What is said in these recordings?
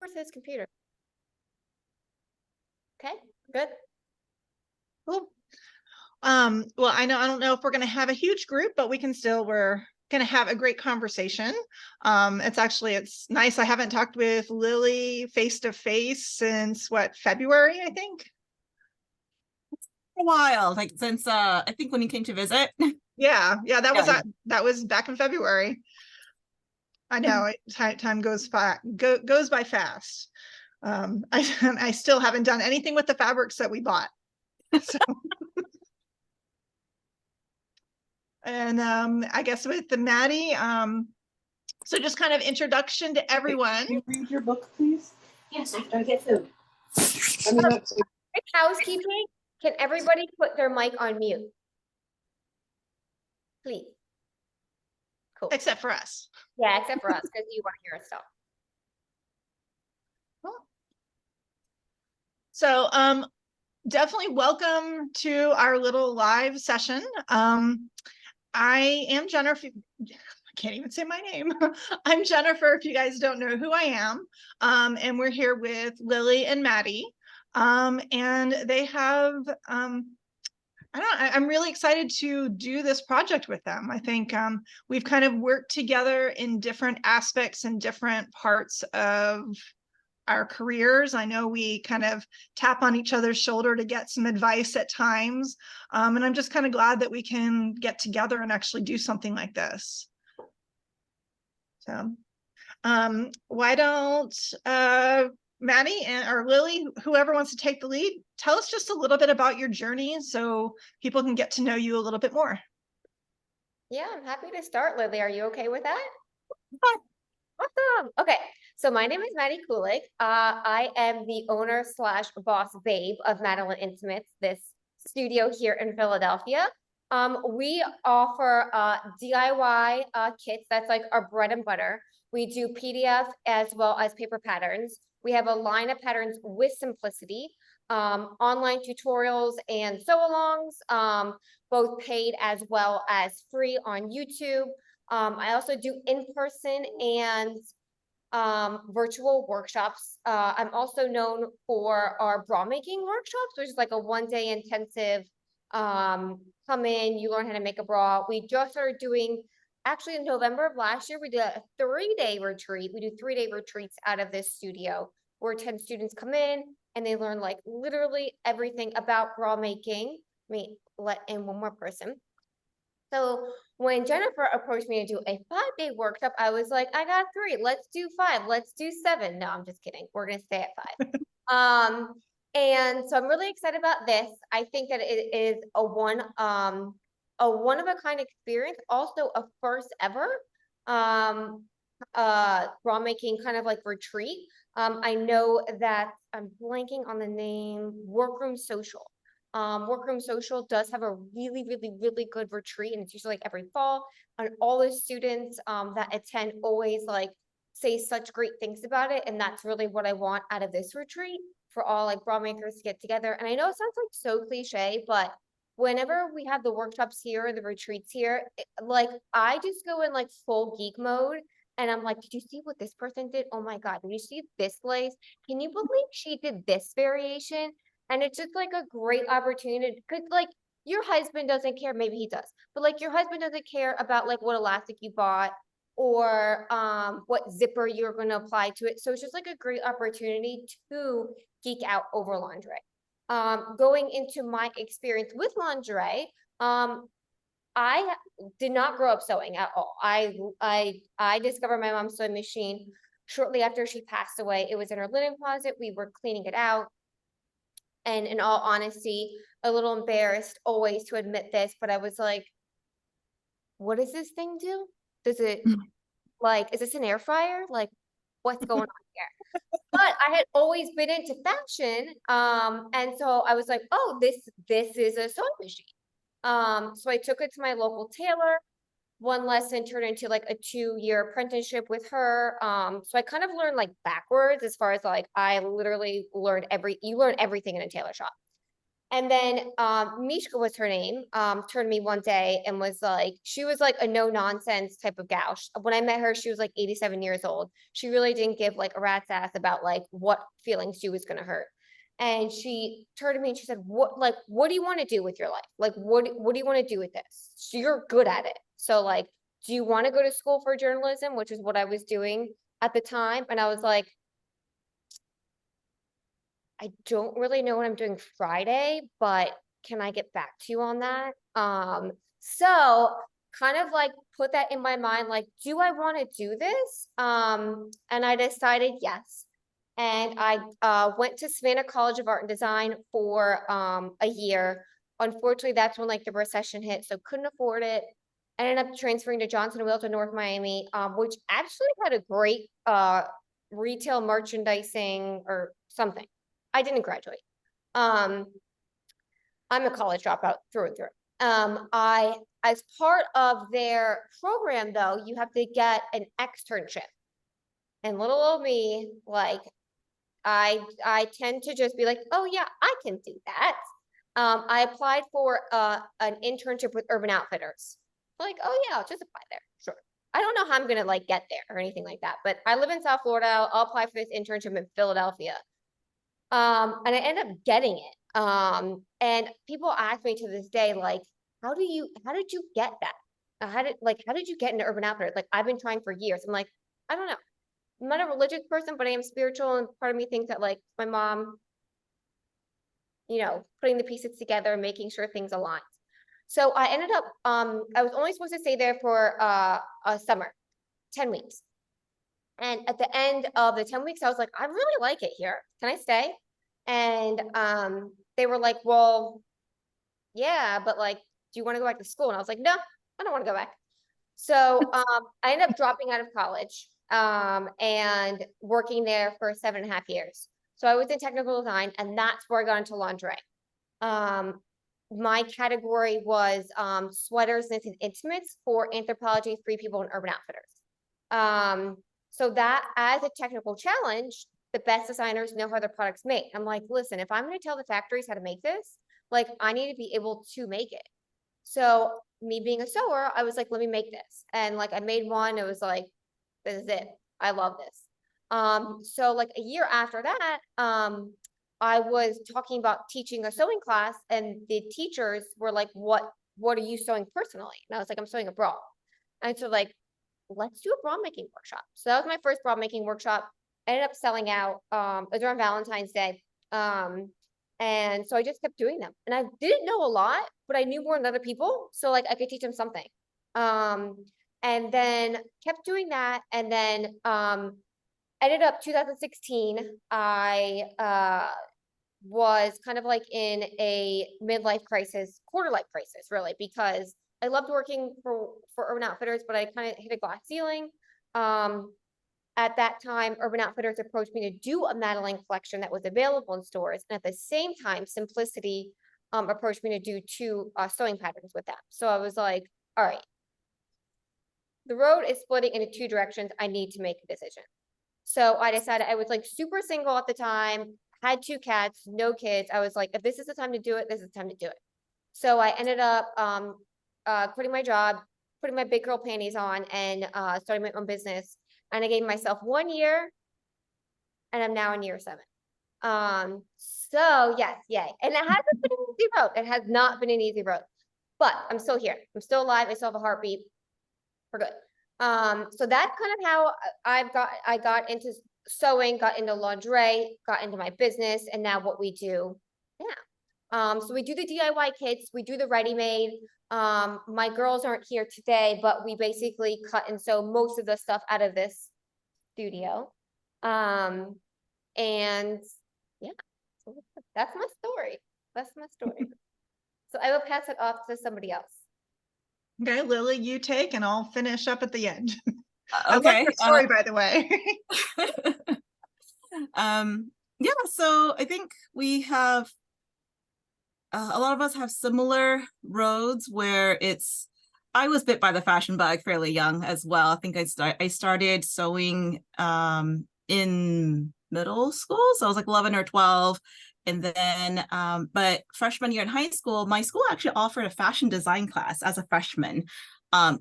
Where's his computer? Okay, good. Cool. Well, I don't know if we're going to have a huge group, but we're going to have a great conversation. It's nice. I haven't talked with Lily face to face since February, I think. A while, like since I think when you came to visit. Yeah, that was back in February. I know time goes by fast. I still haven't done anything with the fabrics that we bought. So. And I guess with the Maddie, so just kind of introduction to everyone. Can you read your book, please? Yes, after I get food. Quick housekeeping. Can everybody put their mic on mute? Please. Cool. Except for us. Yeah, except for us, because you want to hear us talk. Cool. So definitely welcome to our little live session. I am Jennifer. I can't even say my name. I'm Jennifer, if you guys don't know who I am. And we're here with Lily and Maddie. And they have, I'm really excited to do this project with them. I think we've kind of worked together in different aspects and different parts of our careers. I know we kind of tap on each other's shoulder to get some advice at times. And I'm just kind of glad that we can get together and actually do something like this. So why don't Maddie or Lily, whoever wants to take the lead, tell us just a little bit about your journey so people can get to know you a little bit more. Yeah, I'm happy to start, Lily. Are you okay with that? Awesome. Okay, so my name is Maddie Kulik. I am the owner / boss babe of Madalynne Intimates, this studio here in Philadelphia. We offer DIY kits. That's like our bread and butter. We do PDF as well as paper patterns. We have a line of patterns with simplicity, online tutorials and sew-alongs, both paid as well as free on YouTube. I also do in-person and virtual workshops. I'm also known for our bra making workshops, which is like a one-day intensive, come in, you learn how to make a bra. We just started doing, actually in November of last year, we did a 3-day retreat. We do 3-day retreats out of this studio where 10 students come in and they learn like literally everything about bra making. Let me let in one more person. So when Jennifer approached me to do a 5-day workshop, I was like, I got 3, let's do 5, let's do 7. No, I'm just kidding. We're going to stay at 5. And so I'm really excited about this. I think that it is a one of a kind experience, also a first ever bra making kind of like retreat. I know that I'm blanking on the name, Workroom Social. Workroom Social does have a really, really, really good retreat, and it's usually like every fall. And all the students that attend always like say such great things about it, and that's really what I want out of this retreat for all like bra makers to get together. And I know it sounds like so cliche, but whenever we have the workshops here, the retreats here, like I just go in like full geek mode. And I'm like, did you see what this person did? Oh my God, did you see this lace? Can you believe she did this variation? And it's just like a great opportunity because like your husband doesn't care, maybe he does, but like your husband doesn't care about like what elastic you bought or what zipper you're going to apply to it. So it's just like a great opportunity to geek out over lingerie. Going into my experience with lingerie, I did not grow up sewing at all. I discovered my mom's sewing machine shortly after she passed away. It was in her linen closet. We were cleaning it out. And in all honesty, a little embarrassed always to admit this, but I was like, what does this thing do? Does it like, is this an air fryer? Like, what's going on here? But I had always been into fashion. And so I was like, oh, this is a sewing machine. So I took it to my local tailor. One lesson turned into like a 2-year apprenticeship with her. So I kind of learned like backwards as far as like I literally learned you learn everything in a tailor shop. And then Mishka was her name, turned to me one day and was like, she was like a no nonsense type of gal. When I met her, she was like 87 years old. She really didn't give like a rat's ass about like what feelings she was gonna hurt. And she turned to me and she said, what do you want to do with your life? Like, what do you want to do with this? So you're good at it. So like, do you want to go to school for journalism, which is what I was doing at the time? And I was like, I don't really know what I'm doing Friday, but can I get back to you on that? So kind of like put that in my mind, like, do I want to do this? And I decided yes. And I went to Savannah College of Art and Design for a year. Unfortunately, that's when like the recession hit, so couldn't afford it. I ended up transferring to Johnson & Wales in North Miami, which actually had a great retail merchandising or something. I didn't graduate. I'm a college dropout through and through. As part of their program though, you have to get an externship. And little old me, like, I tend to just be like, oh yeah, I can do that. I applied for an internship with Urban Outfitters. Like, oh yeah, I'll just apply there, sure. I don't know how I'm gonna like get there or anything like that, but I live in South Florida. I'll apply for this internship in Philadelphia. And I end up getting it. And people ask me to this day, like, how did you get that? How did you get into Urban Outfitters? Like, I've been trying for years. I'm like, I don't know. I'm not a religious person, but I am spiritual. And part of me thinks that like my mom, putting the pieces together and making sure things align. So I ended up, I was only supposed to stay there for a summer, 10 weeks. And at the end of the 10 weeks, I was like, I really like it here. Can I stay? And they were like, well, yeah, but like, do you want to go back to school? And I was like, no, I don't want to go back. So I ended up dropping out of college and working there for 7.5 years. So I was in technical design, and that's where I got into lingerie. My category was sweaters, knits, and intimates for Anthropologie, Free People, and Urban Outfitters. So that as a technical challenge, the best designers know how their products make. I'm like, listen, if I'm going to tell the factories how to make this, like I need to be able to make it. So me being a sewer, I was like, let me make this. And like I made one, it was like, this is it. I love this. So like a year after that, I was talking about teaching a sewing class, and the teachers were like, what are you sewing personally? And I was like, I'm sewing a bra. And so like, let's do a bra making workshop. So that was my first bra making workshop. I ended up selling out. It was around Valentine's Day. And so I just kept doing them. And I didn't know a lot, but I knew more than other people. So like I could teach them something. And then kept doing that. And then ended up 2016, I was kind of like in a midlife crisis, quarter life crisis, really, because I loved working for Urban Outfitters, but I kind of hit a glass ceiling. At that time, Urban Outfitters approached me to do a Madalynne collection that was available in stores. And at the same time, Simplicity approached me to do 2 sewing patterns with them. So I was like, all right, the road is splitting into 2 directions. I need to make a decision. So I decided, I was like super single at the time, had 2 cats, no kids. I was like, if this is the time to do it, this is the time to do it. So I ended up quitting my job, putting my big girl panties on, and starting my own business. And I gave myself 1 year, and I'm now in year 7. So yes, yay. And it hasn't been an easy road. It has not been an easy road, but I'm still here. I'm still alive. I still have a heartbeat. We're good. So that's kind of how I got into sewing, got into lingerie, got into my business, and now what we do. Yeah. So we do the DIY kits, we do the ready-made. My girls aren't here today, but we basically cut and sew most of the stuff out of this studio. And yeah, so that's my story. That's my story. So I will pass it off to somebody else. Okay, Lily, you take, and I'll finish up at the end. I Okay. like your story, by the way. Yeah, so I think we have a lot of us have similar roads where I was bit by the fashion bug fairly young as well. I think I started sewing in middle school, so I was like 11 or 12, And then, but freshman year in high school, my school actually offered a fashion design class as a freshman.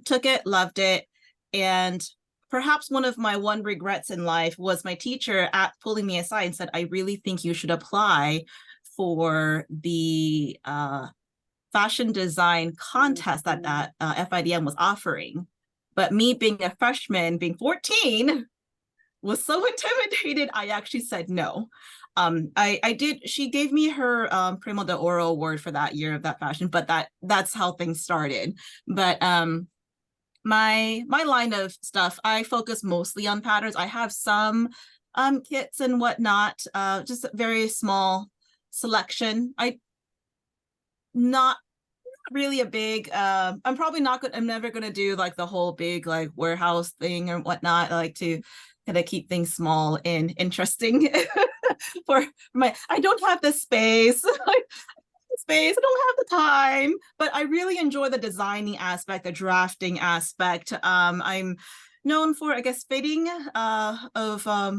Took it, loved it. And perhaps one of my regrets in life was my teacher pulling me aside and said, I really think you should apply for the fashion design contest that FIDM was offering. But me being a freshman, being 14, was so intimidated, I actually said no. She gave me her Primo de Oro award for that year of that fashion, but that's how things started. But my line of stuff, I focus mostly on patterns. I have some kits and whatnot, just a very small selection. Not really a big I'm never gonna do like the whole big like warehouse thing or whatnot. I like to kind of keep things small and interesting. I don't have the space. I don't have the time, but I really enjoy the designing aspect, the drafting aspect. I'm known for, I guess, fitting of a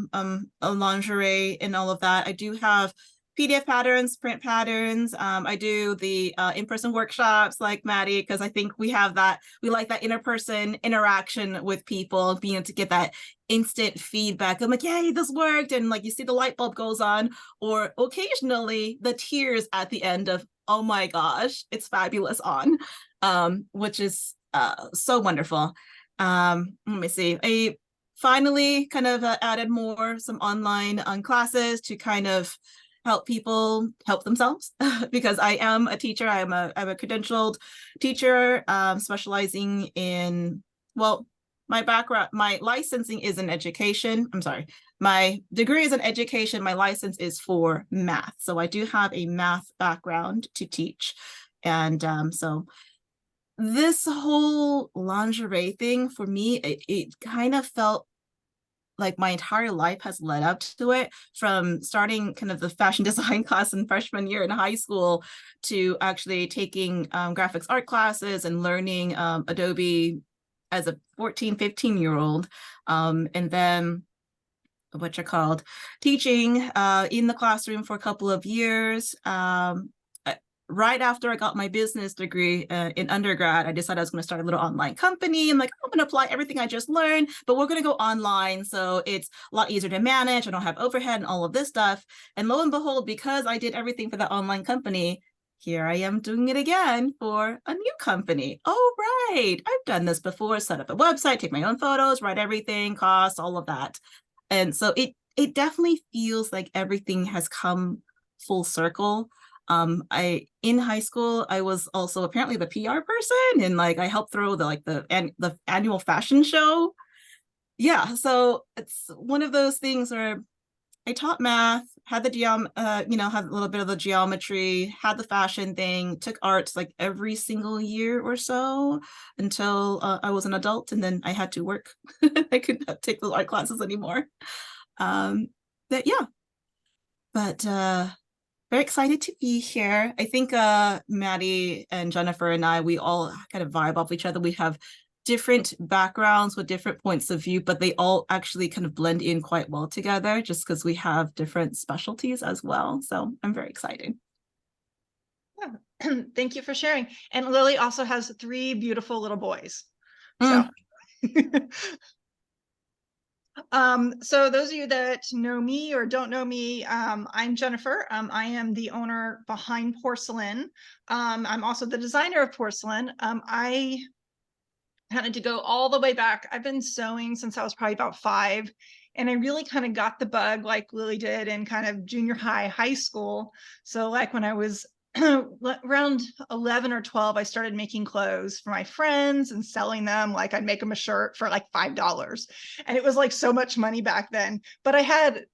lingerie and all of that. I do have PDF patterns, print patterns. I do the in-person workshops like Maddie, because I think we like that in-person interaction with people, being able to get that instant feedback. I'm like, yay, this worked. And like you see the light bulb goes on, or occasionally the tears at the end of, oh my gosh, it's fabulous on, which is so wonderful. Let me see. I finally kind of added some online classes to kind of help people help themselves because I am a teacher. I'm a credentialed teacher, specializing in, well, my background, my licensing is in education. I'm sorry. My degree is in education. My license is for math. So I do have a math background to teach. And so this whole lingerie thing for me, it kind of felt like my entire life has led up to it, from starting kind of the fashion design class in freshman year in high school to actually taking graphics art classes and learning Adobe as a 14, 15-year-old. And then teaching in the classroom for a couple of years. Right after I got my business degree in undergrad, I decided I was going to start a little online company. I'm like, I'm going to apply everything I just learned, but we're going to go online. So it's a lot easier to manage. I don't have overhead and all of this stuff. And lo and behold, because I did everything for the online company, here I am doing it again for a new company. Oh, right. I've done this before, set up a website, take my own photos, write everything, cost, all of that. And so it definitely feels like everything has come full circle. In high school, I was also apparently the PR person, and like I helped throw the annual fashion show. Yeah, so it's one of those things where I taught math, had the had a little bit of the geometry, had the fashion thing, took arts like every single year or so until I was an adult, and then I had to work. I could not take those art classes anymore. But very excited to be here. I think Maddie and Jennifer and we all kind of vibe off each other. We have different backgrounds with different points of view, but they all actually kind of blend in quite well together just because we have different specialties as well. So I'm very excited. Yeah. Thank you for sharing. And Lily also has 3 beautiful little boys. So so those of you that know me or don't know me, I'm Jennifer. I am the owner behind Porcelynne. I'm also the designer of Porcelynne. I had to go all the way back. I've been sewing since I was probably about 5. And I really kind of got the bug like Lily did in kind of junior high school. So like when I was around 11 or 12, I started making clothes for my friends and selling them. Like I'd make them a shirt for like $5. And it was like so much money back then. But I had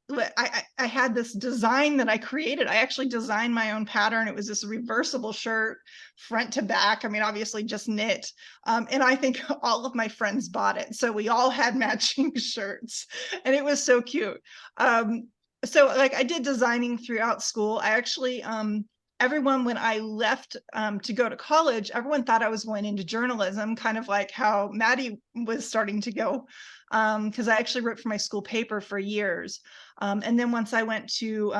this design that I created. I actually designed my own pattern. It was this reversible shirt, front to back. I mean, obviously just knit. And I think all of my friends bought it. So we all had matching shirts and it was so cute. So like I did designing throughout school. I actually, everyone, when I left to go to college, everyone thought I was going into journalism, kind of like how Maddie was starting to go, because I actually wrote for my school paper for years. And then once I went to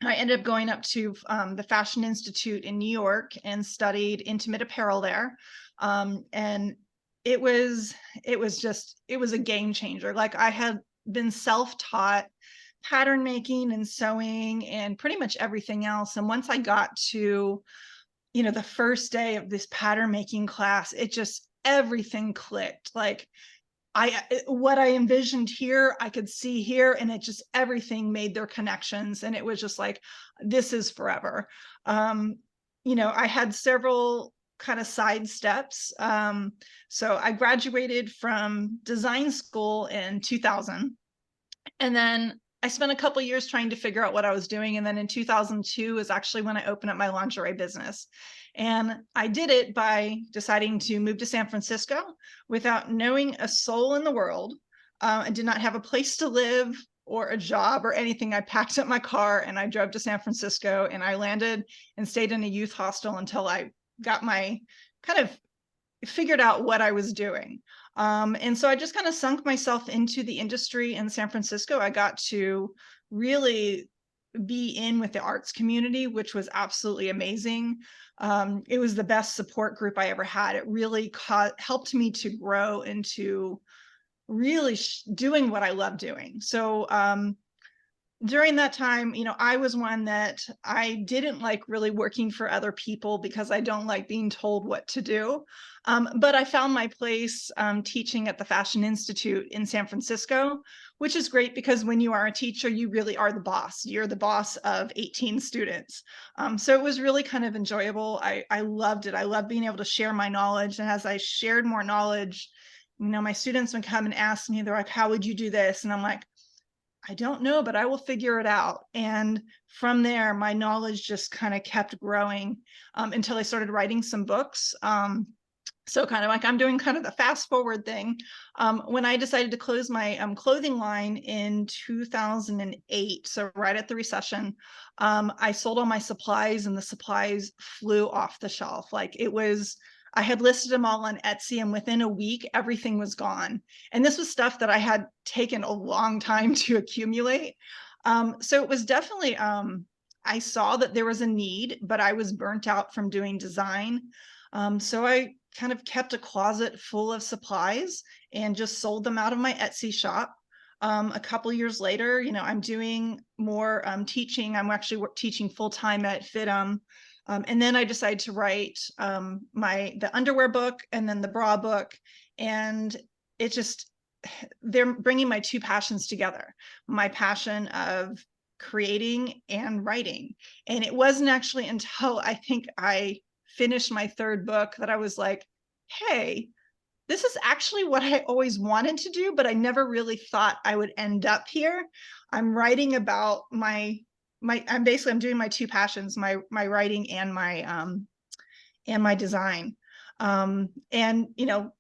I ended up going up to the Fashion Institute in New York and studied intimate apparel there. And it was a game changer. Like, I had been self-taught pattern making and sewing and pretty much everything else. And once I got to, the first day of this pattern making class, everything clicked. Like, what I envisioned here, I could see here, and everything made their connections. And it was just like, this is forever. I had several kind of side steps. So I graduated from design school in 2000. And then I spent a couple years trying to figure out what I was doing. And then in 2002 is actually when I opened up my lingerie business. And I did it by deciding to move to San Francisco without knowing a soul in the world. I did not have a place to live or a job or anything. I packed up my car and I drove to San Francisco, and I landed and stayed in a youth hostel until I got my kind of figured out what I was doing. And so I just kind of sunk myself into the industry in San Francisco. I got to really be in with the arts community, which was absolutely amazing. It was the best support group I ever had. It really helped me to grow into really doing what I love doing. So during that time, I was one that I didn't like really working for other people because I don't like being told what to do. But I found my place teaching at the Fashion Institute in San Francisco, which is great because when you are a teacher, you really are the boss. You're the boss of 18 students. So it was really kind of enjoyable. I loved it. I loved being able to share my knowledge. And as I shared more knowledge, my students would come and ask me, they're like, how would you do this? And I'm like, I don't know, but I will figure it out. And from there, my knowledge just kind of kept growing until I started writing some books. So kind of like I'm doing kind of the fast forward thing. When I decided to close my clothing line in 2008, so right at the recession, I sold all my supplies, and the supplies flew off the shelf. Like, I had listed them all on Etsy, and within a week, everything was gone. And this was stuff that I had taken a long time to accumulate. So it was definitely, I saw that there was a need, but I was burnt out from doing design. So I kind of kept a closet full of supplies and just sold them out of my Etsy shop. A couple years later, I'm doing more teaching. I'm actually teaching full-time at FITM. And then I decided to write the underwear book and then the bra book. And they're bringing my two passions together, my passion of creating and writing. And it wasn't actually until I think I finished my third book that I was like, hey, this is actually what I always wanted to do, but I never really thought I would end up here. I'm writing about I'm doing my two passions, my writing and my design. And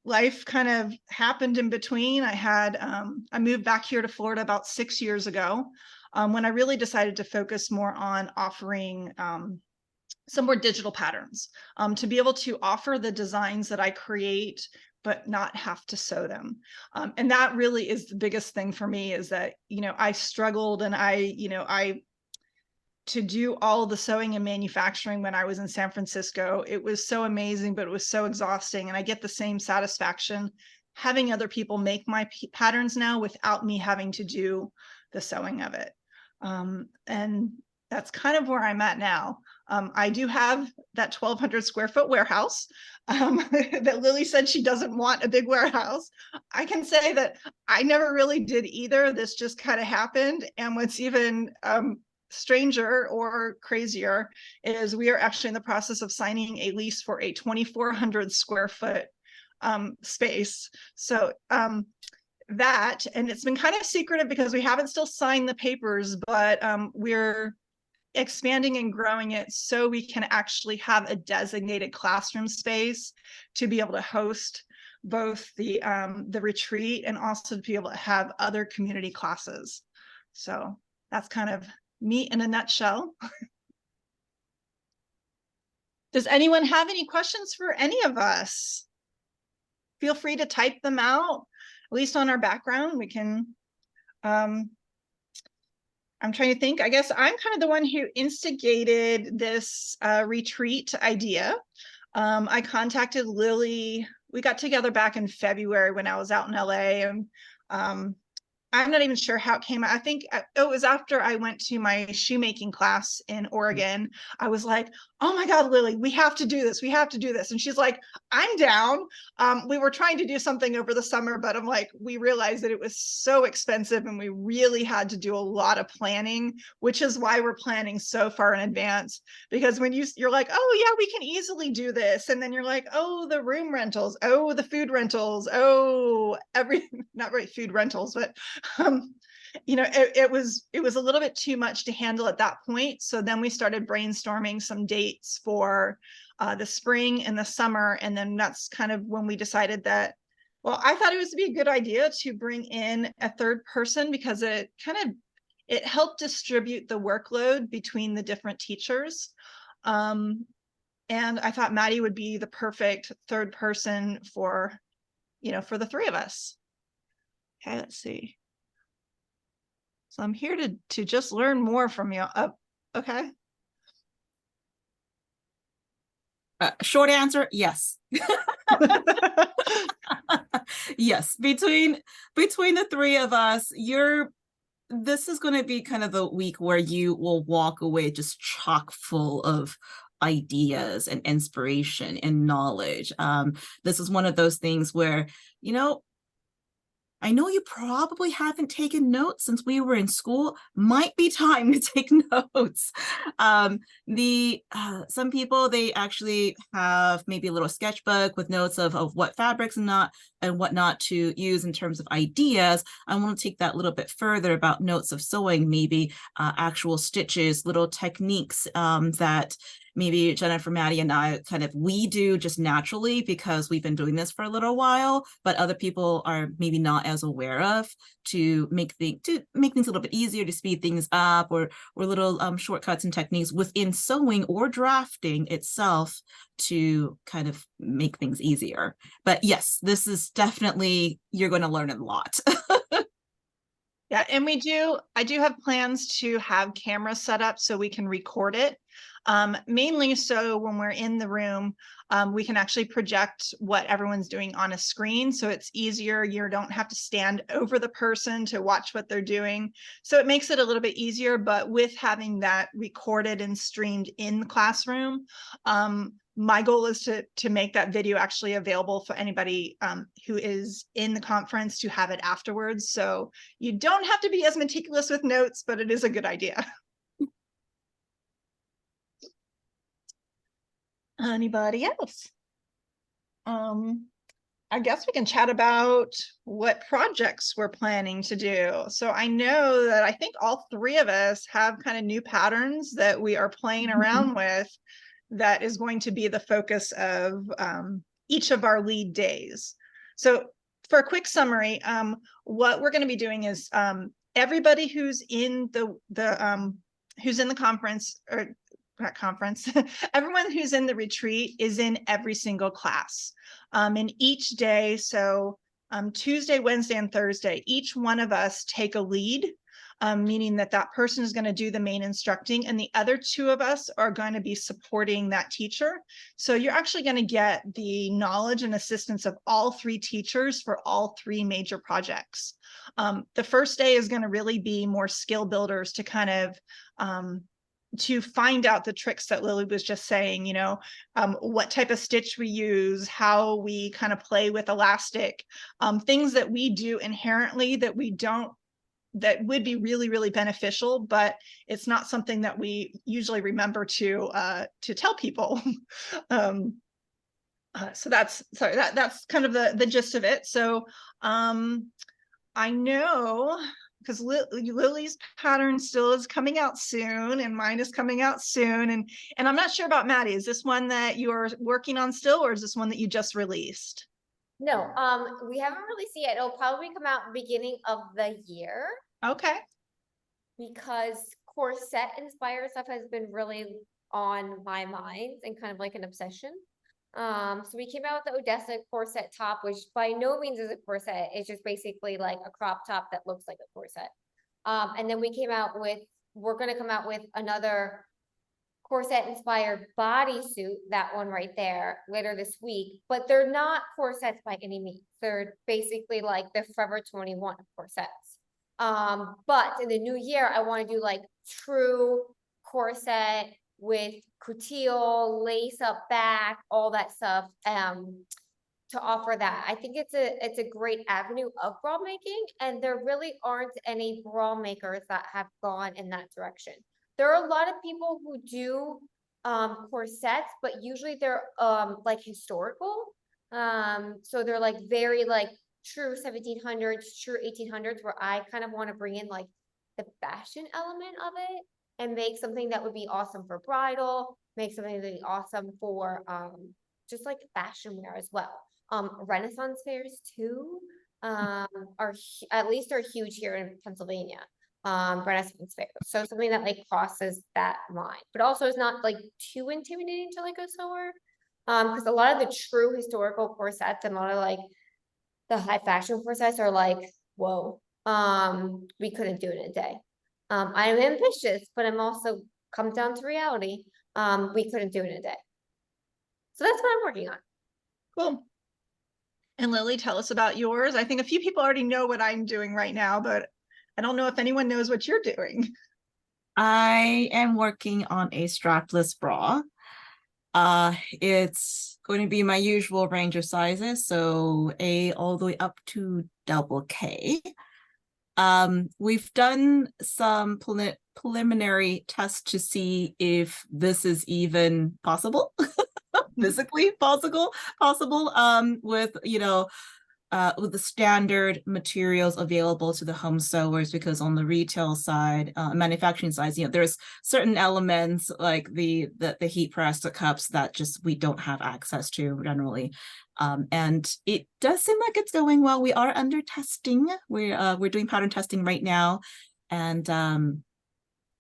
life kind of happened in between. I moved back here to Florida about 6 years ago, when I really decided to focus more on offering some more digital patterns, to be able to offer the designs that I create, but not have to sew them. And that really is the biggest thing for me, is that, I struggled, and to do all the sewing and manufacturing when I was in San Francisco. It was so amazing, but it was so exhausting. And I get the same satisfaction having other people make my patterns now without me having to do the sewing of it. And that's kind of where I'm at now. I do have that 1,200 square foot warehouse that Lily said she doesn't want a big warehouse. I can say that I never really did either. This just kind of happened. And what's even stranger or crazier is we are actually in the process of signing a lease for a 2,400 square foot space. So that, and it's been kind of secretive because we haven't still signed the papers, but we're expanding and growing it so we can actually have a designated classroom space to be able to host both the retreat and also to be able to have other community classes. So that's kind of me in a nutshell. Does anyone have any questions for any of us? Feel free to type them out, at least on our background. We can I'm trying to think. I guess I'm kind of the one who instigated this retreat idea. I contacted Lily. We got together back in February when I was out in LA, and I'm not even sure how it came out. I think it was after I went to my shoemaking class in Oregon. I was like, oh my God, Lily, we have to do this. We have to do this. And she's like, I'm down. We were trying to do something over the summer, but I'm like, we realized that it was so expensive and we really had to do a lot of planning, which is why we're planning so far in advance. Because when you're like, oh yeah, we can easily do this. And then you're like, oh, the room rentals, oh, the food rentals, oh, not really food rentals, but you know, it was a little bit too much to handle at that point. So then we started brainstorming some dates for the spring and the summer. And then that's kind of when we decided that, well, I thought it was to be a good idea to bring in a third person because it helped distribute the workload between the different teachers. And I thought Maddie would be the perfect third person for, you know, for the three of us. Okay, let's see. So I'm here to just learn more from you. Okay. Short answer, yes. Yes, between the three of us, this is going to be kind of the week where you will walk away just chock full of ideas and inspiration and knowledge. This is one of those things where, you know, I know you probably haven't taken notes since we were in school. Might be time to take notes. Some people, they actually have maybe a little sketchbook with notes of what fabrics and what not to use in terms of ideas. I want to take that a little bit further about notes of sewing, maybe actual stitches, little techniques that maybe Jennifer, Maddie, and I we do just naturally because we've been doing this for a little while, but other people are maybe not as aware of, to make things a little bit easier, to speed things up, or little shortcuts and techniques within sewing or drafting itself to kind of make things easier. But yes, this is definitely, you're going to learn a lot. Yeah, and I do have plans to have cameras set up so we can record it. Mainly so when we're in the room, we can actually project what everyone's doing on a screen. So it's easier. You don't have to stand over the person to watch what they're doing. So it makes it a little bit easier, but with having that recorded and streamed in the classroom, my goal is to make that video actually available for anybody who is in the conference to have it afterwards. So you don't have to be as meticulous with notes, but it is a good idea. Anybody else? I guess we can chat about what projects we're planning to do. So I know that I think all three of us have kind of new patterns that we are playing around with that is going to be the focus of each of our lead days. So for a quick summary, what we're going to be doing is everybody who's in the conference, or not conference, everyone who's in the retreat is in every single class. And each day, so Tuesday, Wednesday, and Thursday, each one of us take a lead, meaning that person is going to do the main instructing, and the other two of us are going to be supporting that teacher. So you're actually going to get the knowledge and assistance of all three teachers for all three major projects. The first day is going to really be more skill builders to kind of to find out the tricks that Lily was just saying, you know, what type of stitch we use, how we kind of play with elastic, things that we do inherently that would be really, really beneficial, but it's not something that we usually remember to tell people. So that's kind of the gist of it. So I know, because Lily's pattern still is coming out soon, and mine is coming out soon, and I'm not sure about Maddie. Is this one that you're working on still, or is this one that you just released? No, we haven't released it yet. It'll probably come out beginning of the year. Okay. Because corset inspired stuff has been really on my mind and kind of like an obsession. So we came out with the Odessa corset top, which by no means is a corset. It's just basically like a crop top that looks like a corset. And then we came out with we're gonna come out with another corset inspired bodysuit, that one right there, later this week, but they're not corsets by any means. They're basically like the Forever 21 corsets. But in the new year, I want to do like true corset with couture, lace up back, all that stuff, to offer that. I think it's a great avenue of bra making, and there really aren't any bra makers that have gone in that direction. There are a lot of people who do corsets, but usually they're like historical. So they're like very like true 1700s, true 1800s, where I kind of want to bring in like the fashion element of it and make something that would be awesome for bridal, make something that would be awesome for just like fashion wear as well. Renaissance fairs too at least are huge here in Pennsylvania. Renaissance fair. So something that like crosses that line, but also is not like too intimidating to like a sewer. Because a lot of the true historical corsets and a lot of like the high fashion corsets are like, whoa, we couldn't do it in a day. I'm ambitious, but I'm also come down to reality. We couldn't do it in a day. So that's what I'm working on. Cool. And Lily, tell us about yours. I think a few people already know what I'm doing right now, but I don't know if anyone knows what you're doing. I am working on a strapless bra. It's going to be my usual range of sizes, so A all the way up to double K. We've done some preliminary tests to see if this is even possible, physically possible, with, you know, with the standard materials available to the home sewers, because on the retail side, manufacturing side, you know, there's certain elements like the heat press, the cups that just we don't have access to generally. And it does seem like it's going well. We are under testing. We're doing pattern testing right now, and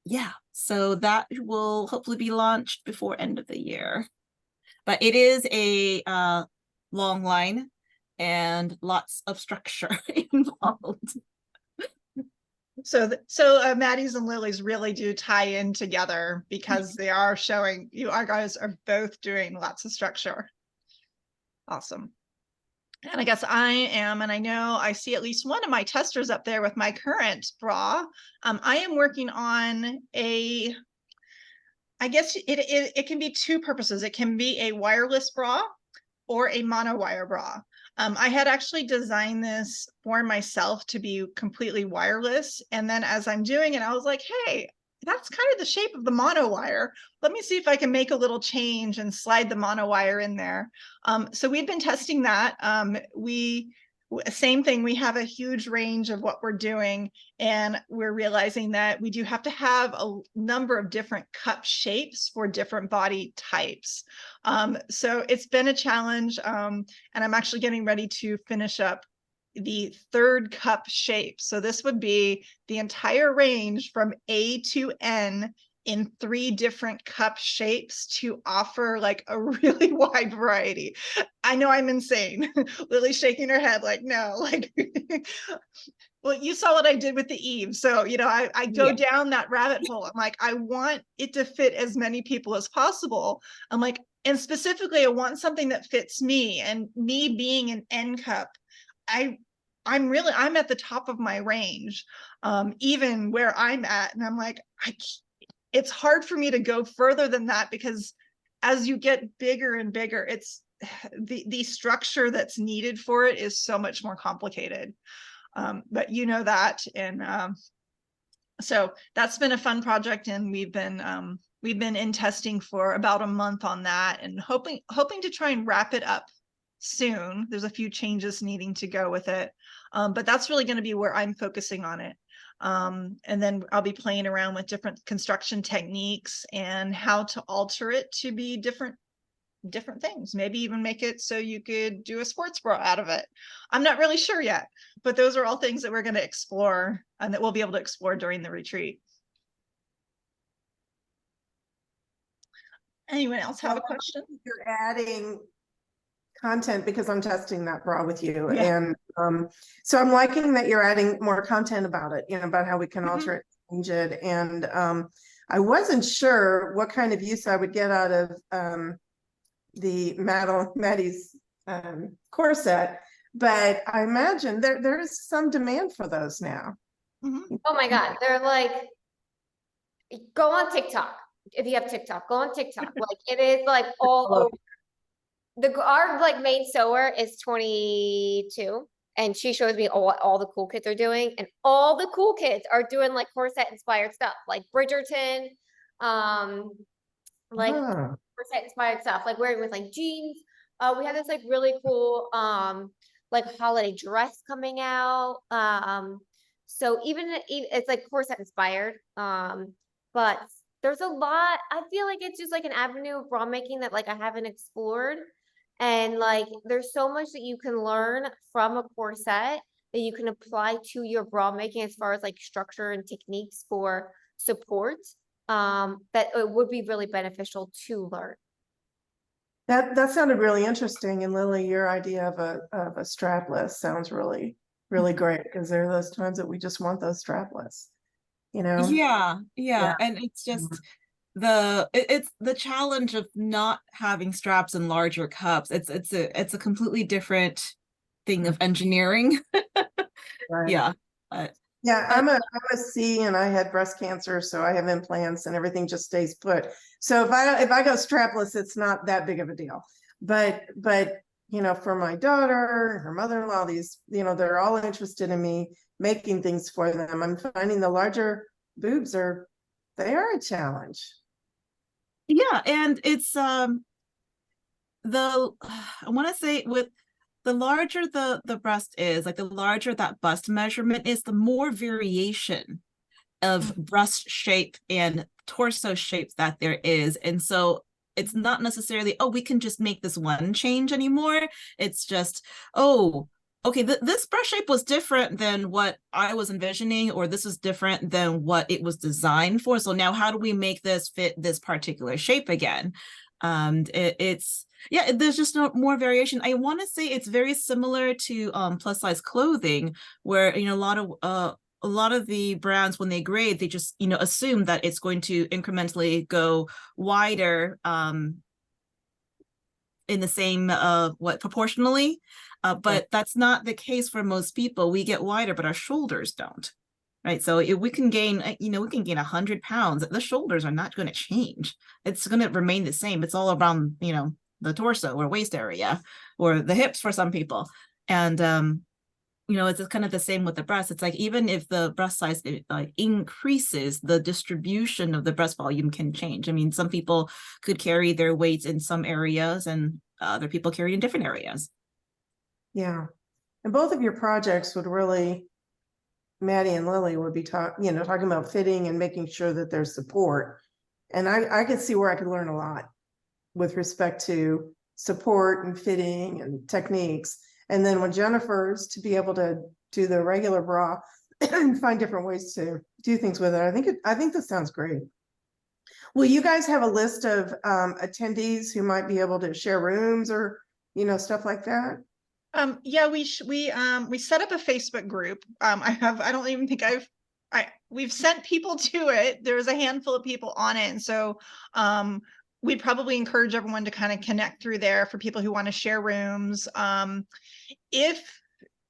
yeah, so that will hopefully be launched before end of the year. But it is a long line and lots of structure involved. So Maddie's and Lily's really do tie in together because they are showing you guys are both doing lots of structure. Awesome. And I guess I am, and I know I see at least one of my testers up there with my current bra. I am working on I guess it can be two purposes. It can be a wireless bra or a monowire bra. I had actually designed this for myself to be completely wireless. And then as I'm doing it, I was like, hey, that's kind of the shape of the monowire. Let me see if I can make a little change and slide the monowire in there. So we've been testing that. Same thing, we have a huge range of what we're doing, and we're realizing that we do have to have a number of different cup shapes for different body types. So it's been a challenge, and I'm actually getting ready to finish up the third cup shape. So this would be the entire range from A to N in 3 different cup shapes to offer like a really wide variety. I know I'm insane. Lily's shaking her head like, no, like, well, you saw what I did with the Eve. So, you know, I go down that rabbit hole. I'm like, I want it to fit as many people as possible. I'm like, and specifically, I want something that fits me, and me being an N cup, I'm at the top of my range, even where I'm at. And I'm like, it's hard for me to go further than that, because as you get bigger and bigger, it's the structure that's needed for it is so much more complicated. But you know that, and so that's been a fun project, and we've been in testing for about a month on that, and hoping to try and wrap it up soon. There's a few changes needing to go with it, but that's really going to be where I'm focusing on it. And then I'll be playing around with different construction techniques and how to alter it to be different things. Maybe even make it so you could do a sports bra out of it. I'm not really sure yet, but those are all things that we're going to explore and that we'll be able to explore during the retreat. Anyone else have a question? You're adding content because I'm testing that bra with you. Yeah. And so I'm liking that you're adding more content about it, you know, about how we can alter it change it. And I wasn't sure what kind of use I would get out of Maddie's corset, but I imagine there is some demand for those now. Mhm. Oh my God, they're like, go on TikTok. If you have TikTok, go on TikTok. Like it is like all Love over. Our like main sewer is 22, and she shows me all the cool kids are doing, and all the cool kids are doing like corset inspired stuff, like Bridgerton, like Ah, corset inspired stuff, like wearing with like jeans. We have this like really cool like holiday dress coming out. So it's like corset inspired. But there's a lot. I feel like it's just like an avenue of bra making that like I haven't explored. And like there's so much that you can learn from a corset that you can apply to your bra making as far as like structure and techniques for support. That it would be really beneficial to learn. that sounded really interesting. And Lily, your idea of a strapless sounds really great, because there are those times that we just want those strapless, you know? Yeah, Yeah. and it's just it's the challenge of not having straps in larger cups. It's a completely different thing of engineering. Right. Yeah. But Yeah, but I'm a C, and I had breast cancer, so I have implants and everything just stays put. So if I go strapless, it's not that big of a deal. But for my daughter, her mother-in-law, these, they're all interested in me making things for them. I'm finding the larger boobs they are a challenge. yeah, and it's the I want to say with the larger the breast is, like the larger that bust measurement is, the more variation of breast shape and torso shape that there is. And so it's not necessarily, oh, we can just make this one change anymore. It's just, oh, okay, this breast shape was different than what I was envisioning, or this is different than what it was designed for. So now how do we make this fit this particular shape again? It's yeah, there's just no more variation. I want to say it's very similar to plus size clothing, where a lot of the brands, when they grade, they just assume that it's going to incrementally go wider in the same proportionally, but that's not the case for most people. We get wider, but our shoulders don't. Right. So if we can gain, we can gain 100 pounds. The shoulders are not going to change. It's going to remain the same. It's all around, the torso or waist area or the hips for some people. And, it's kind of the same with the breast. It's like, even if the breast size increases, the distribution of the breast volume can change. I mean, some people could carry their weights in some areas and other people carry in different areas. Yeah. And both of your projects would really, Maddie and Lily would be talking about fitting and making sure that there's support. And I could see where I could learn a lot with respect to support and fitting and techniques. And then with Jennifer's, to be able to do the regular bra and find different ways to do things with it. I think this sounds great. Will you guys have a list of attendees who might be able to share rooms or, stuff like that? Yeah, we set up a Facebook group. I don't even think we've sent people to it. There's a handful of people on it. And so we'd probably encourage everyone to kind of connect through there for people who want to share rooms.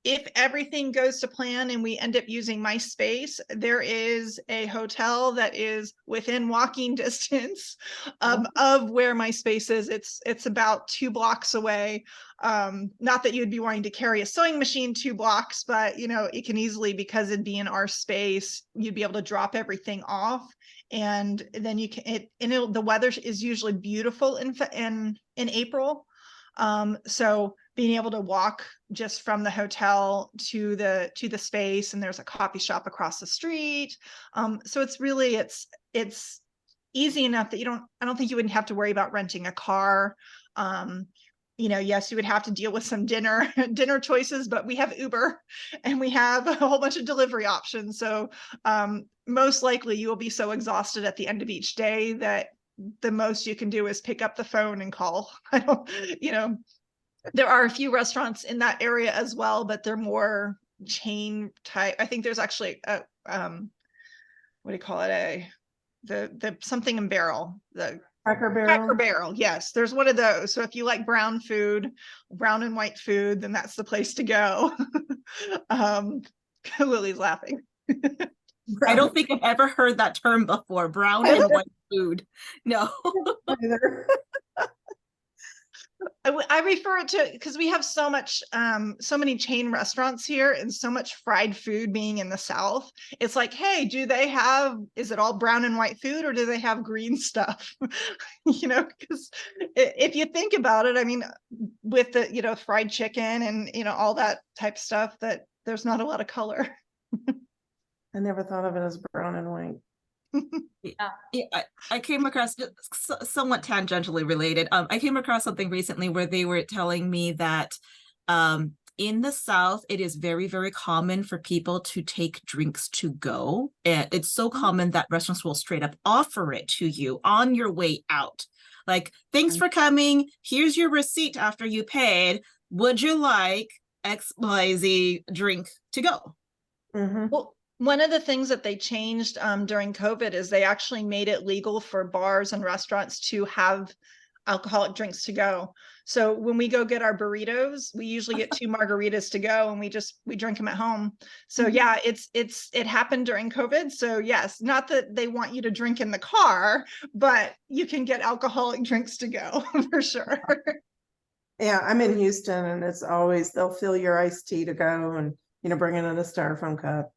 If everything goes to plan and we end up using my space, there is a hotel that is within walking distance of where my space is. It's about 2 blocks away. Not that you'd be wanting to carry a sewing machine 2 blocks, but it can easily, because it'd be in our space, you'd be able to drop everything off. And then the weather is usually beautiful in April. So being able to walk just from the hotel to the space, and there's a coffee shop across the street. So it's easy enough that I don't think you wouldn't have to worry about renting a car. Yes, you would have to deal with some dinner choices, but we have Uber and we have a whole bunch of delivery options. So most likely you will be so exhausted at the end of each day that the most you can do is pick up the phone and call. There are a few restaurants in that area as well, but they're more chain type. I think there's actually what do you call it? The something in barrel, the Cracker Cracker Barrel. Barrel. Yes, there's one of those. So if you like brown food, brown and white food, then that's the place to go. um, Lily's laughing. I don't think I've ever heard that term before, brown and white food. No. Either. I refer it to because we have so many chain restaurants here and so much fried food being in the South. It's like, hey, is it all brown and white food or do they have green stuff? Because if you think about it, I mean, with the, fried chicken and, all that type stuff, that there's not a lot of color. I never thought of it as brown and white. Yeah, I came across somewhat tangentially related. I came across something recently where they were telling me that in the South, it is very, very common for people to take drinks to go. And it's so common that restaurants will straight up offer it to you on your way out. Like, thanks for coming. Here's your receipt after you paid. Would you like XYZ drink to go? Mm-hmm. Well, one of the things that they changed during COVID is they actually made it legal for bars and restaurants to have alcoholic drinks to go. So when we go get our burritos, we usually get 2 margaritas to go, and we drink them at home. So yeah, it happened during COVID. So yes, not that they want you to drink in the car, but you can get alcoholic drinks to go for sure. Yeah, I'm in Houston, and it's always they'll fill your iced tea to go, and bring it in a styrofoam cup.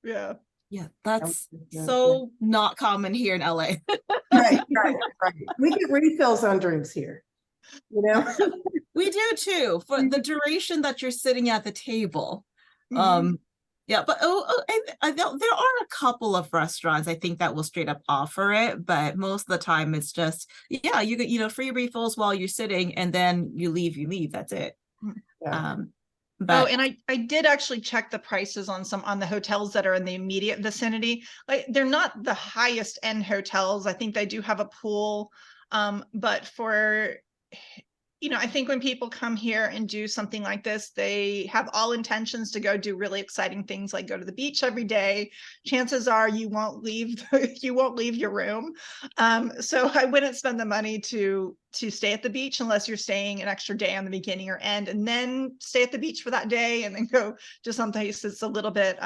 Yeah. Yeah, that's Yeah. so not common here in LA. Right. We get refills on drinks here. We do too, for the duration that you're sitting at the table. Mhm. Yeah, but there are a couple of restaurants I think that will straight up offer it, but most of the time it's just, yeah, you get free refills while you're sitting, and then you leave. That's it. Yeah. But and I did actually check the prices on the hotels that are in the immediate vicinity. Like, they're not the highest end hotels. I think they do have a pool. But for, I think when people come here and do something like this, they have all intentions to go do really exciting things, like go to the beach every day. Chances are you won't leave your room. So I wouldn't spend the money to stay at the beach unless you're staying an extra day on the beginning or end, and then stay at the beach for that day and then go to someplace that's a little bit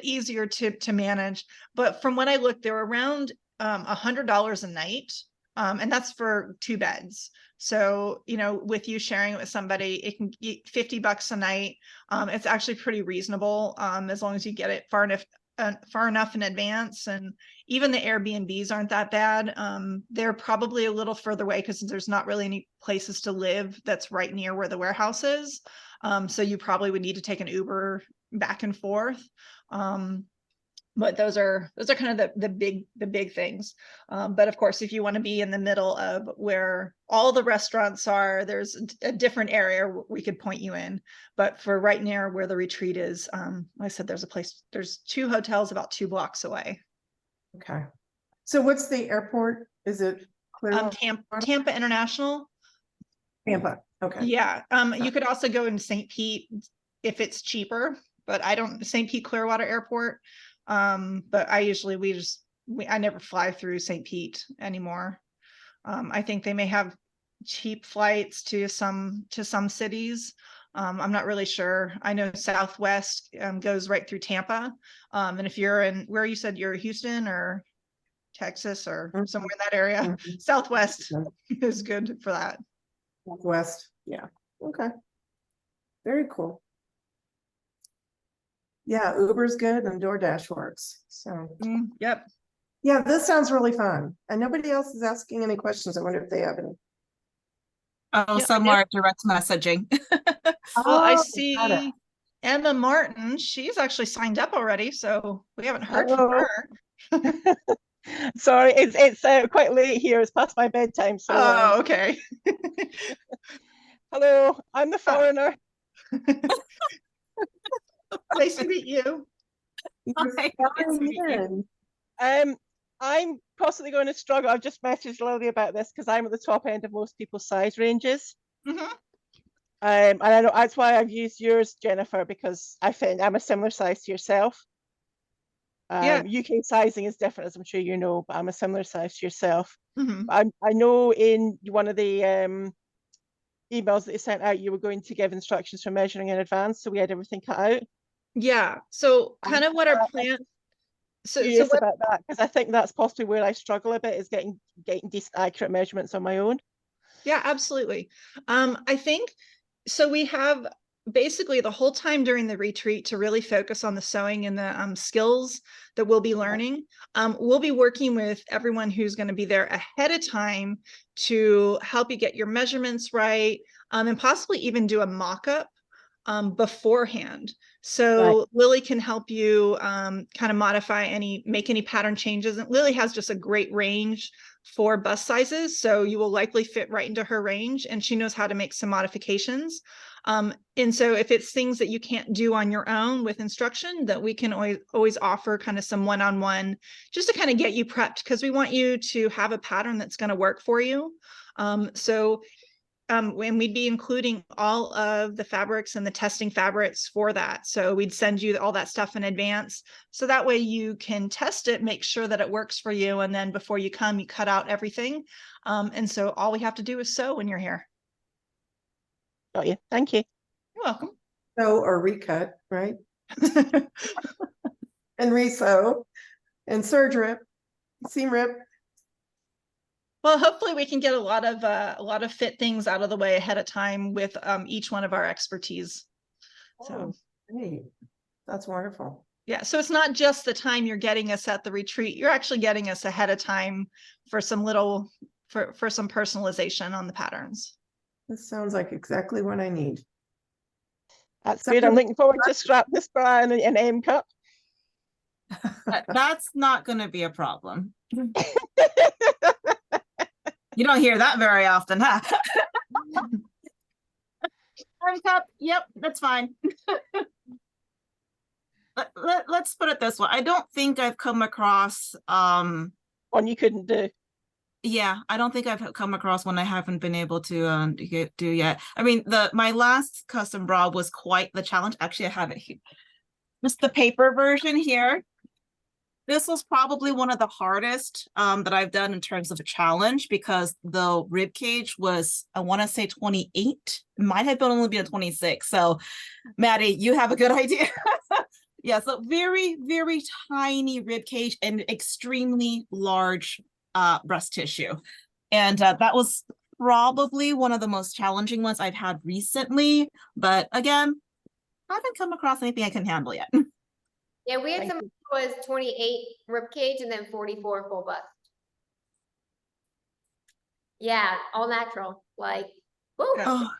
easier to manage. But from what I looked, they were around $100 a night. And that's for 2 beds. So, with you sharing it with somebody, it can get $50 a night. It's actually pretty reasonable, as long as you get it far enough in advance. And even the Airbnbs aren't that bad. They're probably a little further away because there's not really any places to live that's right near where the warehouse is. So you probably would need to take an Uber back and forth. But those are kind of the big things. But of course, if you want to be in the middle of where all the restaurants are, there's a different area we could point you in. But for right near where the retreat is, like I said, there's 2 hotels about 2 blocks away. Okay. So what's the airport? Is it Clearwater? Tampa International. Tampa. Okay. Yeah. You could also go in St. Pete if it's cheaper, but St. Pete Clearwater Airport. But I never fly through St. Pete anymore. I think they may have cheap flights to some cities. I'm not really sure. I know Southwest goes right through Tampa. And if you're in where you said you're Houston or Texas or somewhere in that area, Southwest is good for that. Southwest. Yeah. Okay. Very cool. Yeah, Uber's good and DoorDash works. So Yep. yeah, this sounds really fun. And nobody else is asking any questions. I wonder if they have any. oh, Yeah, some are direct messaging. Well, I got it. see Emma Martin. She's actually signed up already, so we haven't heard from Hello. her. Sorry, it's quite late here. It's past my bedtime. So Oh, okay. hello, I'm the foreigner. Nice to meet you. Hi, nice to meet you. I'm possibly going to struggle. I've just messaged Lily about this because I'm at the top end of most people's size ranges. Mhm. And I know that's why I've used yours, Jennifer, because I think I'm a similar size to yourself. Yeah. UK sizing is different, as I'm sure you know, but I'm a similar size to yourself. Mhm. I know in one of the emails that you sent out, you were going to give instructions for measuring in advance, so we had everything cut out. Yeah. So kind of what our I'm plan. So curious what about that, because I think that's possibly where I struggle a bit, is getting decent, accurate measurements on my own. Yeah, absolutely. I think so. We have basically the whole time during the retreat to really focus on the sewing and the skills that we'll be learning. We'll be working with everyone who's going to be there ahead of time to help you get your measurements right, and possibly even do a mock-up beforehand. So Lily can help you kind of make any pattern changes. And Lily has just a great range for bust sizes. So you will likely fit right into her range, and she knows how to make some modifications. And so if it's things that you can't do on your own with instruction, that we can always offer kind of some one-on-one just to kind of get you prepped, because we want you to have a pattern that's going to work for you. And we'd be including all of the fabrics and the testing fabrics for that. So we'd send you all that stuff in advance. So that way you can test it, make sure that it works for you. And then before you come, you cut out everything. And so all we have to do is sew when you're here. Got you. Thank you. You're welcome. Sew or recut, right? And resew and serge rip, seam rip. Well, hopefully we can get a lot of fit things out of the way ahead of time with each one of our expertise. So Great. That's wonderful. yeah, so it's not just the time you're getting us at the retreat, you're actually getting us ahead of time for some for some personalization on the patterns. This sounds like exactly what I need. That's good. I'm looking forward to strap this bra in an M cup. That's not going to be a problem. You don't hear that very often, huh? Cup, yep, that's fine. Let's put it this way. I don't think I've come across One you couldn't do. yeah, I don't think I've come across one I haven't been able to do yet. I mean, my last custom bra was quite the challenge. Actually, I have it here. Just the paper version here. This was probably one of the hardest that I've done in terms of a challenge, because the rib cage was, I want to say 28. It might have only been a 26. So Maddie, you have a good idea. Yeah, so very, very tiny rib cage and extremely large breast tissue. And that was probably one of the most challenging ones I've had recently. But again, I haven't come across anything I can handle yet. Yeah, we had some who was 28 rib cage and then 44 full bust. Yeah, all natural. Like, woo. Oh,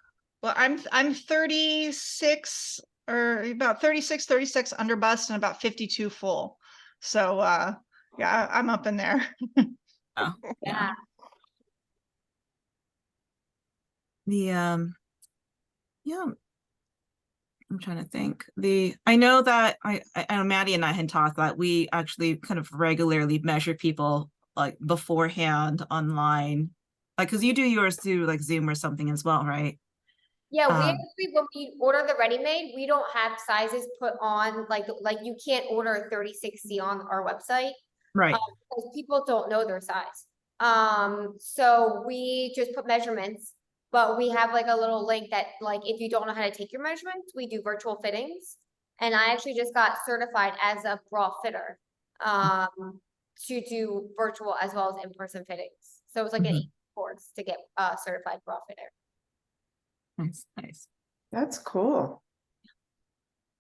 well, I'm 36 or about 36 under bust and about 52 full. So yeah, I'm up in there. Oh, Yeah. The yeah, I'm trying to think. I know that I know Maddie and I had talked that we actually kind of regularly measure people like beforehand online, like because you do yours through like Zoom or something as well, right? Yeah, we actually, when we order the ready-made, we don't have sizes put on, like you can't order a 30/60 on our website. Right. Because people don't know their size. So we just put measurements, but we have like a little link that, like, if you don't know how to take your measurements, we do virtual fittings. And I actually just got certified as a bra fitter, to do virtual as well as in-person fittings. So it was like an 8 course to get certified bra fitter. Nice, nice. That's cool.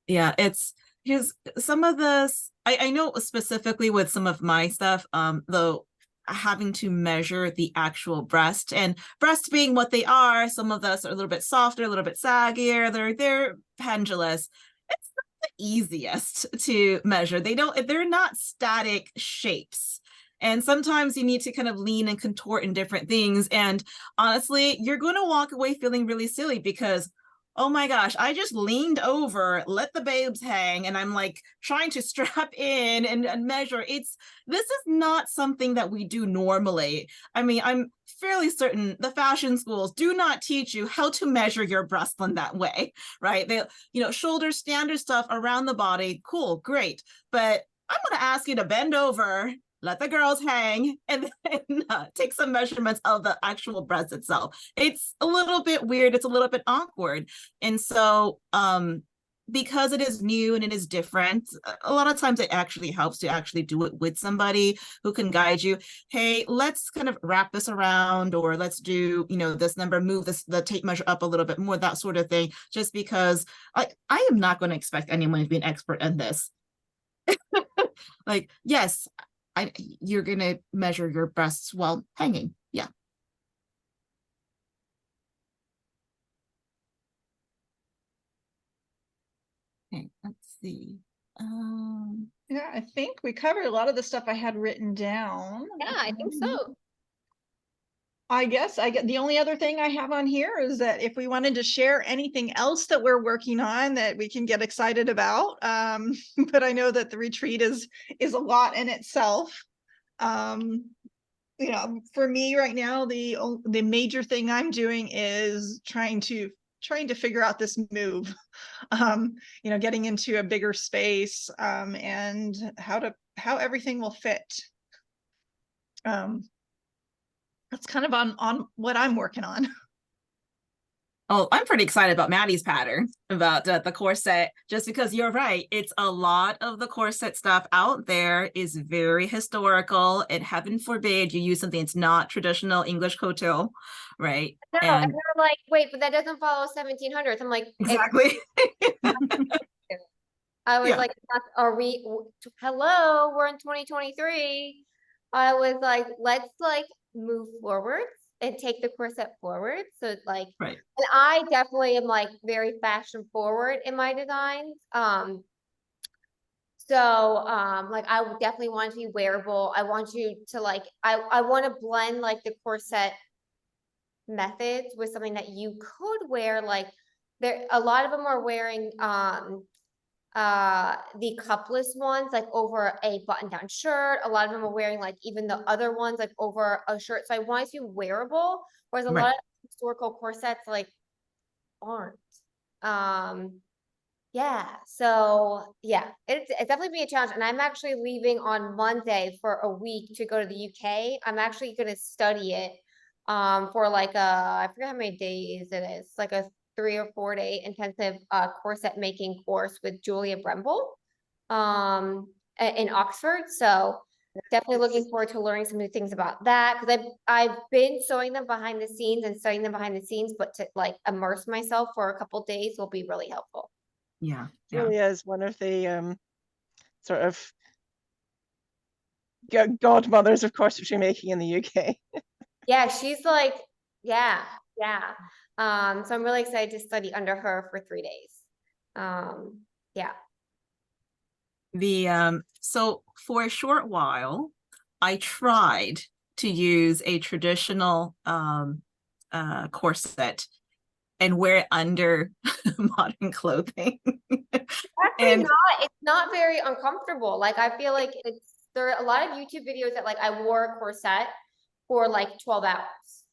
Yeah, it's because some of this, I know specifically with some of my stuff, though, having to measure the actual breast, and breasts being what they are, some of us are a little bit softer, a little bit saggier, they're pendulous. It's not the easiest to measure. They're not static shapes. And sometimes you need to kind of lean and contort in different things. And honestly, you're going to walk away feeling really silly because, oh my gosh, I just leaned over, let the babes hang, and I'm like trying to strap in and measure. This is not something that we do normally. I mean, I'm fairly certain the fashion schools do not teach you how to measure your breast in that way, right? They, shoulder standard stuff around the body, cool, great. But I'm going to ask you to bend over, let the girls hang, and then take some measurements of the actual breast itself. It's a little bit weird. It's a little bit awkward. And so, because it is new and it is different, a lot of times it actually helps to actually do it with somebody who can guide you. Hey, let's kind of wrap this around, or let's do, this number, move the tape measure up a little bit more, that sort of thing, just because I am not going to expect anyone to be an expert in this. Like, yes, you're going to measure your breasts while hanging. Yeah. Okay, let's see. Yeah, I think we covered a lot of the stuff I had written down. Yeah, I think so. I guess the only other thing I have on here is that if we wanted to share anything else that we're working on that we can get excited about, but I know that the retreat is a lot in itself. For me right now, the major thing I'm doing is trying to figure out this move, getting into a bigger space, and how everything will fit. That's kind of on what I'm working on. Oh, I'm pretty excited about Maddie's pattern, about the corset, just because you're right. It's a lot of the corset stuff out there is very historical, and heaven forbid you use something that's not traditional English couture, right? No, And and they're like, wait, but that doesn't follow 1700s. I'm like, exactly. I was Yeah. like, hello, we're in 2023. I was like, let's like move forward and take the corset forward. So like, Right. and I definitely am like very fashion forward in my designs. Like I would definitely want to be wearable. I want you to like, I want to blend like the corset methods with something that you could wear. Like a lot of them are wearing, the cupless ones like over a button-down shirt. A lot of them are wearing like even the other ones like over a shirt. So I want to wearable, whereas a Right. lot of historical corsets like aren't. Yeah, so yeah, it's definitely be a challenge. And I'm actually leaving on Monday for a week to go to the UK. I'm actually gonna study it for like I forget how many days it is, like a 3 or 4 day intensive corset making course with Julia Bremble in Oxford. So definitely looking forward to learning some new things about that, because I've been sewing them behind the scenes and studying them behind the scenes, but to like immerse myself for a couple days will be really helpful. Yeah. Julia is one of the sort of godmothers of corsetry making in the UK. Yeah, she's like, yeah. So I'm really excited to study under her for 3 days. Yeah. So for a short while, I tried to use a traditional corset and wear it under modern clothing. Actually it's not very uncomfortable. Like I feel like there are a lot of YouTube videos that like I wore a corset for like 12 hours.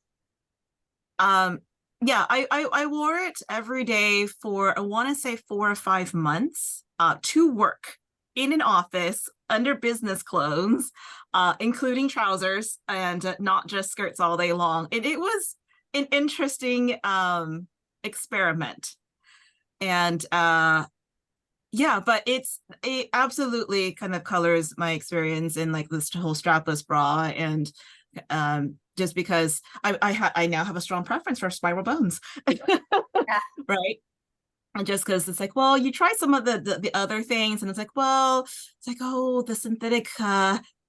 Yeah, I wore it every day for, I want to say 4 or 5 months to work in an office under business clothes, including trousers, and not just skirts all day long. It was an interesting experiment. And yeah, but it absolutely kind of colors my experience in like this whole strapless bra, and just because I now have a strong preference for spiral bones. Yeah. Right. And just because it's like, well, you try some of the other things, and it's like, well, it's like, oh, the synthetic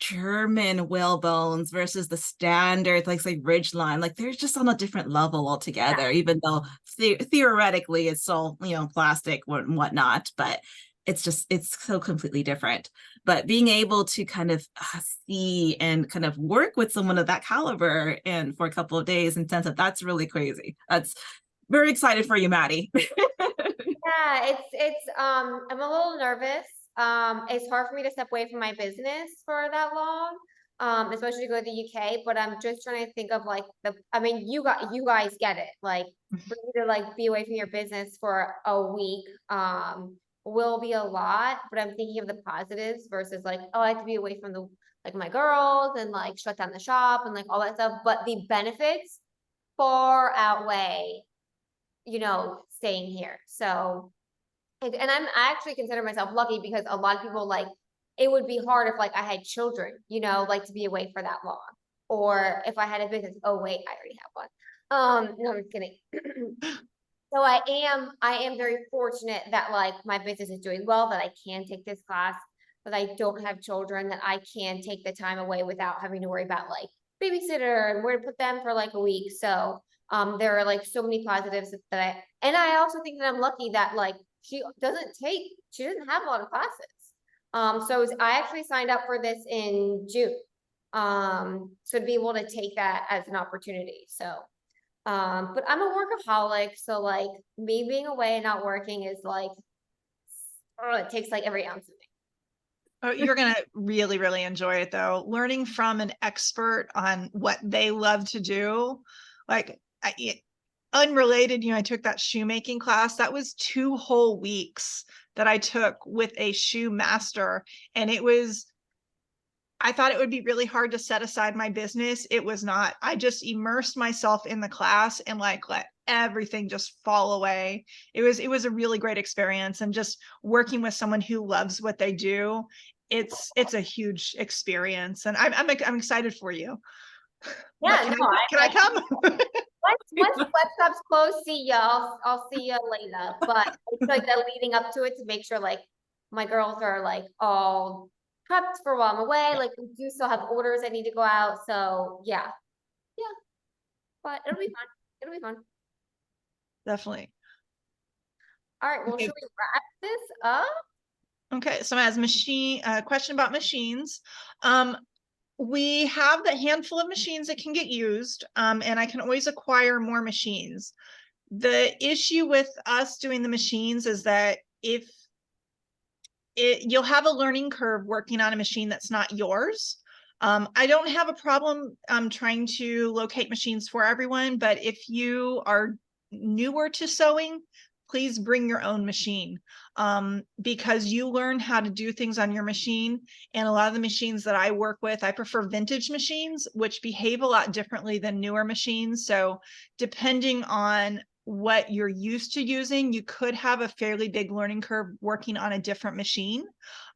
German whalebones versus the standard, like say ridgeline, like they're just on a different level altogether, even though theoretically it's all, plastic and whatnot, but it's so completely different. But being able to kind of see and kind of work with someone of that caliber and for a couple of days and sense that's really crazy. That's very excited for you, Maddie. Yeah, I'm a little nervous. It's hard for me to step away from my business for that long, especially to go to the UK, but I'm just trying to think of like you guys get it. Like for you to like be away from your business for a week, will be a lot, but I'm thinking of the positives versus like, oh, I have to be away from the, like my girls and like shut down the shop and like all that stuff, but the benefits far outweigh, you know, staying here. So, and I actually consider myself lucky because a lot of people like, it would be hard if like I had children, you know, like to be away for that long. Or if I had a business, oh wait, I already have one. No, I'm just kidding. So I am very fortunate that like my business is doing well, that I can take this class, that I don't have children, that I can take the time away without having to worry about like babysitter and where to put them for like a week. So there are like so many positives that and I also think that I'm lucky that like she doesn't have a lot of classes. So I actually signed up for this in June. So to be able to take that as an opportunity. So but I'm a workaholic, so like me being away and not working is like, oh, it takes like every ounce of me. Oh, you're going to really, really enjoy it though. Learning from an expert on what they love to do. Like unrelated, I took that shoemaking class. That was 2 whole weeks that I took with a shoe master. And I thought it would be really hard to set aside my business. It was not. I just immersed myself in the class and like let everything just fall away. It was a really great experience, and just working with someone who loves what they do, it's a huge experience, and I'm excited for you. Yeah, Can no, I come? once the webshop's closed, see ya. I'll see ya later. But it's like the leading up to it to make sure like my girls are like all prepped for while I'm away. Like we do still have orders that need to go out. So yeah. Yeah. But it'll be fun. It'll be fun. Definitely. All right. Well, Okay. should we wrap this up? Okay, so as question about machines. We have the handful of machines that can get used, and I can always acquire more machines. The issue with us doing the machines is that you'll have a learning curve working on a machine that's not yours. I don't have a problem trying to locate machines for everyone, but if you are newer to sewing, please bring your own machine, because you learn how to do things on your machine. And a lot of the machines that I work with, I prefer vintage machines, which behave a lot differently than newer machines. So depending on what you're used to using, you could have a fairly big learning curve working on a different machine.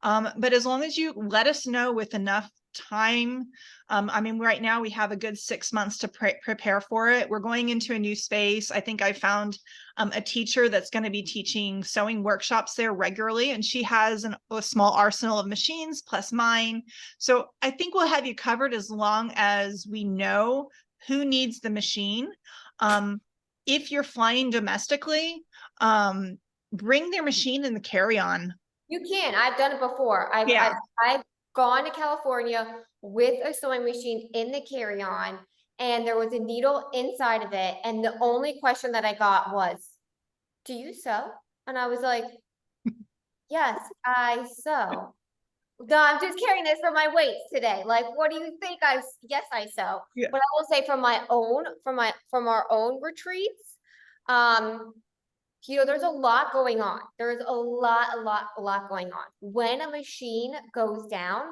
But as long as you let us know with enough time, I mean, right now we have a good 6 months to prepare for it. We're going into a new space. I think I found a teacher that's going to be teaching sewing workshops there regularly, and she has a small arsenal of machines plus mine. So I think we'll have you covered as long as we know who needs the machine. If you're flying domestically, bring their machine in the carry-on. You can. I've done it before. I've gone to California with a sewing machine in the carry-on, and there was a needle inside of it. And the only question that I got was, do you sew? And I was like, yes, I sew. No, I'm just carrying this for my weights today. Like, what do you think? Yes, I sew. Yeah. But I will say from our own retreats, there's a lot going on. There's a lot going on. When a machine goes down,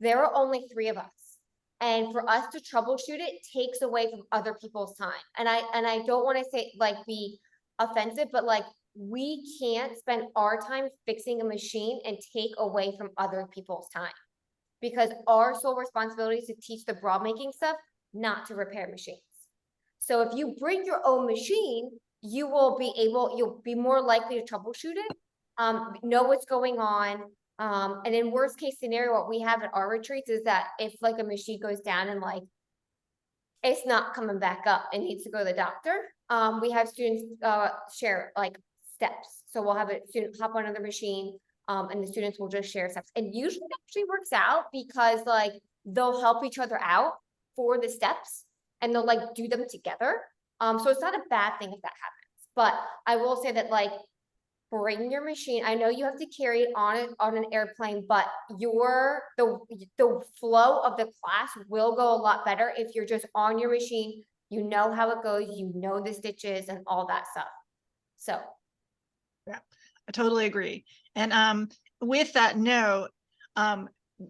there are only 3 of us. And for us to troubleshoot it takes away from other people's time. And I don't want to say like be offensive, but like we can't spend our time fixing a machine and take away from other people's time, because our sole responsibility is to teach the bra making stuff, not to repair machines. So if you bring your own machine, you'll be more likely to troubleshoot it, know what's going on. And in worst case scenario, what we have at our retreats is that if like a machine goes down and like it's not coming back up and needs to go to the doctor, we have students share like steps. So we'll have a student hop on another machine, and the students will just share steps. And usually it actually works out because like they'll help each other out for the steps and they'll like do them together. So it's not a bad thing if that happens. But I will say that like bring your machine. I know you have to carry it on an airplane, but the flow of the class will go a lot better if you're just on your machine. You know how it goes, you know the stitches and all that stuff. So yeah, totally agree. And with that note,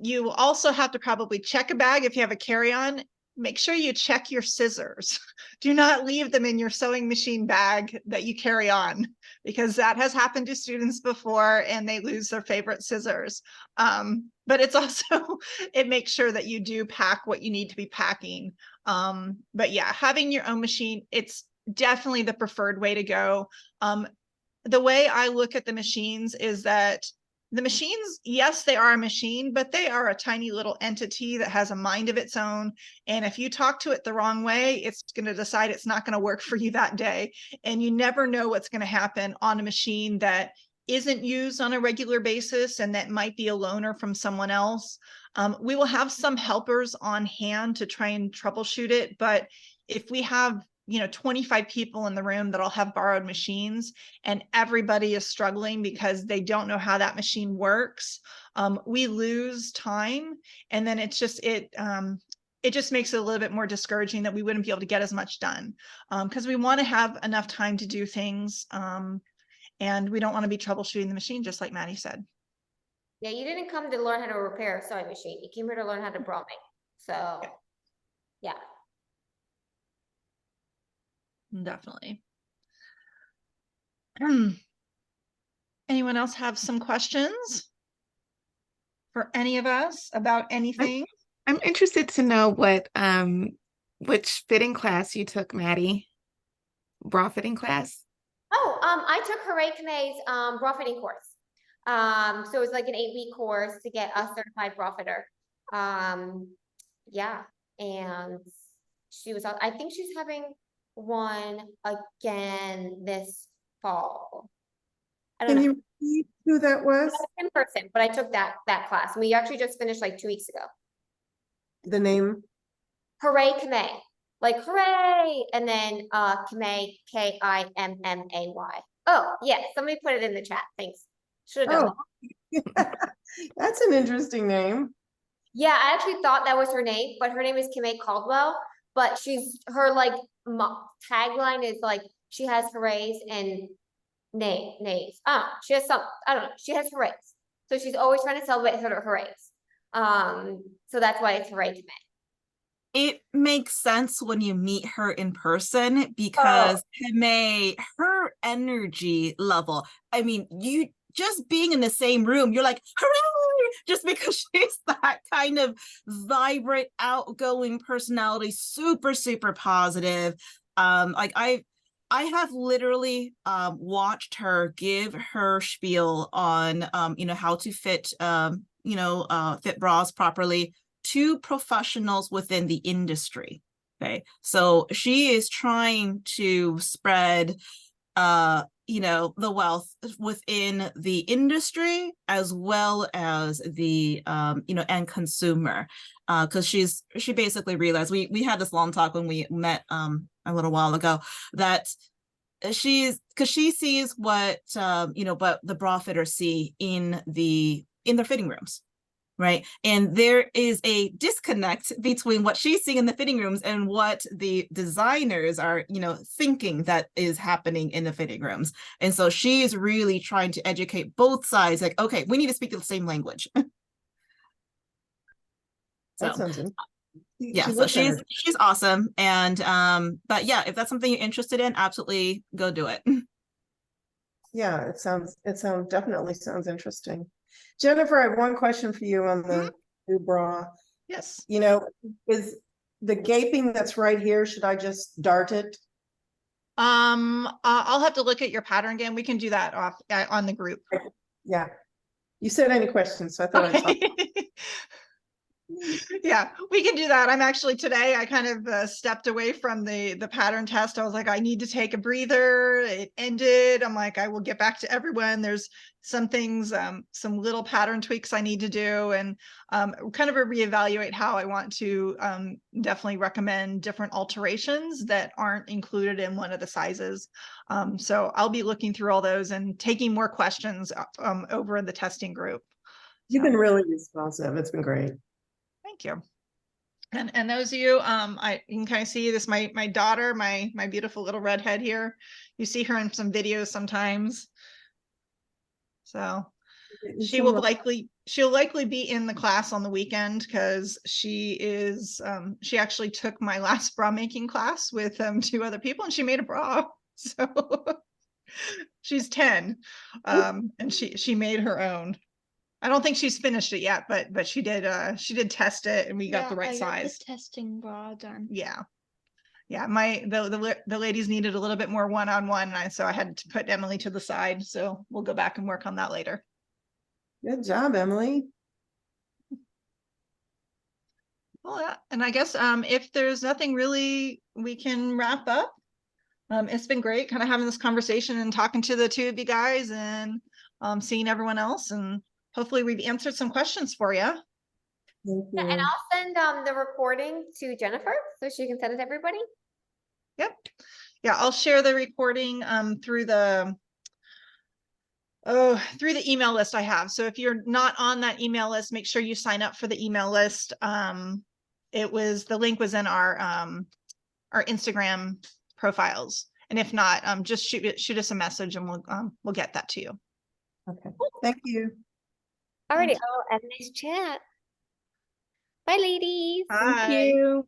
you also have to probably check a bag if you have a carry-on. Make sure you check your scissors. Do not leave them in your sewing machine bag that you carry on, because that has happened to students before and they lose their favorite scissors. But it's also, it makes sure that you do pack what you need to be packing. But yeah, having your own machine, it's definitely the preferred way to go. The way I look at the machines is that the machines, yes, they are a machine, but they are a tiny little entity that has a mind of its own. And if you talk to it the wrong way, it's going to decide it's not going to work for you that day. And you never know what's going to happen on a machine that isn't used on a regular basis and that might be a loaner from someone else. We will have some helpers on hand to try and troubleshoot it. But if we have 25 people in the room that all have borrowed machines and everybody is struggling because they don't know how that machine works, we lose time. And then it just makes it a little bit more discouraging that we wouldn't be able to get as much done, because we want to have enough time to do things. And we don't want to be troubleshooting the machine, just like Maddie said. Yeah, you didn't come to learn how to repair a sewing machine. You came here to learn how to brumming. So, yeah. Definitely. Anyone else have some questions for any of us about anything? I'm interested to know what which fitting class you took, Maddie. Bra fitting class? Oh, I took Hooray Kame's bra fitting course. So it was like an 8-week course to get a certified bra fitter. Yeah, and she was, I think she's having one again this fall. I don't Can know. you repeat who that was? In person, but I took that class. We actually just finished like 2 weeks ago. The name? Hooray Kame, like hooray, and then Kame, Kimmay. Oh yeah, somebody put it in the chat. Thanks. Should have done that. That's an interesting name. Yeah, I actually thought that was her name, but her name is Kime Caldwell. But her like tagline is like she has hoorays and nays. She has some, I don't know. She has hoorays, so she's always trying to celebrate her hoorays. So that's why it's Hooray Kime. It makes sense when you meet her in person, because her energy level, I mean, you just being in the same room, you're like, hooray, just because she's that kind of vibrant, outgoing personality, super, super positive. Like I have literally watched her give her spiel on how to fit fit bras properly to professionals within the industry. Okay, so she is trying to spread the wealth within the industry as well as the end consumer, because she basically realized, we had this long talk when we met a little while ago, that she sees what what the bra fitters see in their fitting rooms, right? And there is a disconnect between what she's seeing in the fitting rooms and what the designers are, thinking that is happening in the fitting rooms. And so she is really trying to educate both sides. Like, okay, we need to speak the same language. That sounds interesting. Yeah, so she's awesome. And but yeah, if that's something you're interested in, absolutely go do it. Yeah, it definitely sounds interesting. Jennifer, I have one question for you on the new bra. Yes. Is the gaping that's right here, should I just dart it? I'll have to look at your pattern again. We can do that off on the group. Yeah. You said any questions, so I thought I'd talk. Yeah, we can do that. I'm actually, today I kind of stepped away from the pattern test. I was like, I need to take a breather. It ended. I'm like, I will get back to everyone. There's some things, some little pattern tweaks I need to do, and kind of reevaluate how I want to definitely recommend different alterations that aren't included in one of the sizes. So I'll be looking through all those and taking more questions over in the testing group. You've been really responsive. It's been great. Thank you. And those of you, you can kind of see this, my daughter, my beautiful little redhead here. You see her in some videos sometimes. So Getting she some will ro- she'll likely be in the class on the weekend because she is, she actually took my last bra making class with 2 other people and she made a bra. So she's 10, and she made her own. I don't think she's finished it yet, but she did test it and we got the right size. Testing bra done. Yeah. Yeah, the ladies needed a little bit more one-on-one, and so I had to put Emily to the side. So we'll go back and work on that later. Good job, Emily. Well, yeah, and I guess if there's nothing really, we can wrap up. It's been great kind of having this conversation and talking to the 2 of you guys and seeing everyone else, and hopefully we've answered some questions for you. Thank Yeah, and you. I'll send the recording to Jennifer so she can send it to everybody. Yep. Yeah, I'll share the recording through the email list I have. So if you're not on that email list, make sure you sign up for the email list. The link was in our Instagram profiles. And if not, just shoot us a message and we'll get that to you. Okay, thank you. Alrighty, I'll end this chat. Bye, ladies. Bye. Thank you.